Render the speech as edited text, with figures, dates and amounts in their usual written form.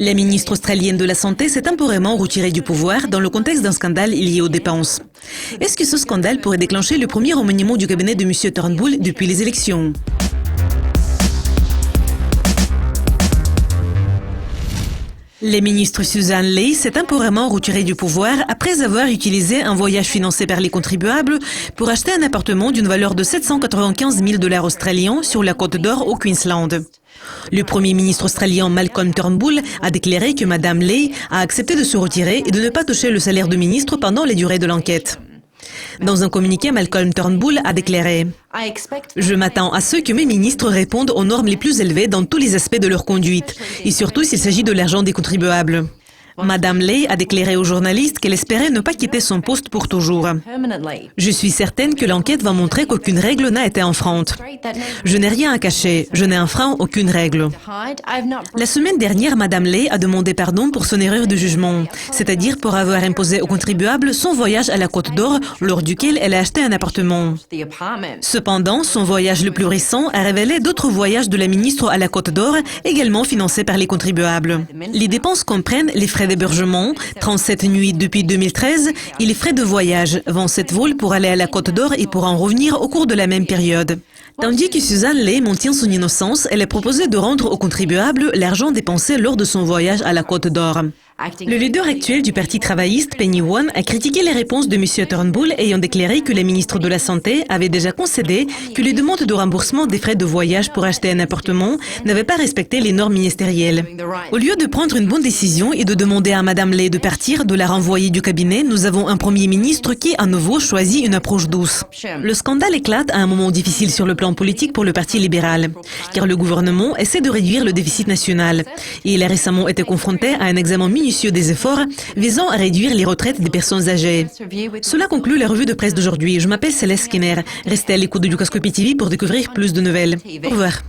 La ministre australienne de la Santé s'est temporairement retirée du pouvoir dans le contexte d'un scandale lié aux dépenses. Est-ce que ce scandale pourrait déclencher le premier remaniement du cabinet de M. Turnbull depuis les élections? La ministre Susan Ley s'est temporairement retirée du pouvoir après avoir utilisé un voyage financé par les contribuables pour acheter un appartement d'une valeur de 795 000 $ australiens sur la Côte d'Or au Queensland. Le Premier ministre australien Malcolm Turnbull a déclaré que Mme Ley a accepté de se retirer et de ne pas toucher le salaire de ministre pendant la durée de l'enquête. Dans un communiqué, Malcolm Turnbull a déclaré « Je m'attends à ce que mes ministres répondent aux normes les plus élevées dans tous les aspects de leur conduite, et surtout s'il s'agit de l'argent des contribuables. » Mme Ley a déclaré aux journalistes qu'elle espérait ne pas quitter son poste pour toujours. « Je suis certaine que l'enquête va montrer qu'aucune règle n'a été enfreinte. Je n'ai rien à cacher, je n'ai enfreint aucune règle. » La semaine dernière, Mme Ley a demandé pardon pour son erreur de jugement, c'est-à-dire pour avoir imposé aux contribuables son voyage à la Côte d'Or, lors duquel elle a acheté un appartement. Cependant, son voyage le plus récent a révélé d'autres voyages de la ministre à la Côte d'Or, également financés par les contribuables. Les dépenses comprennent les frais d'hébergement, 37 nuits depuis 2013, et les frais de voyage, 27 vols pour aller à la Côte d'Or et pour en revenir au cours de la même période. Tandis que Susan Ley maintient son innocence, elle a proposé de rendre aux contribuables l'argent dépensé lors de son voyage à la Côte d'Or. Le leader actuel du Parti travailliste, Penny Wong, a critiqué les réponses de M. Turnbull, ayant déclaré que la ministre de la Santé avait déjà concédé que les demandes de remboursement des frais de voyage pour acheter un appartement n'avaient pas respecté les normes ministérielles. Au lieu de prendre une bonne décision et de demander à Mme Ley de partir, de la renvoyer du cabinet, nous avons un Premier ministre qui, à nouveau, choisit une approche douce. Le scandale éclate à un moment difficile sur le plan politique pour le Parti libéral, car le gouvernement essaie de réduire le déficit national. Et il a récemment été confronté à un examen minutieux des efforts visant à réduire les retraites des personnes âgées. Cela conclut la revue de presse d'aujourd'hui. Je m'appelle Céleste Skinner. Restez à l'écoute de Dukascopy TV pour découvrir plus de nouvelles. Au revoir.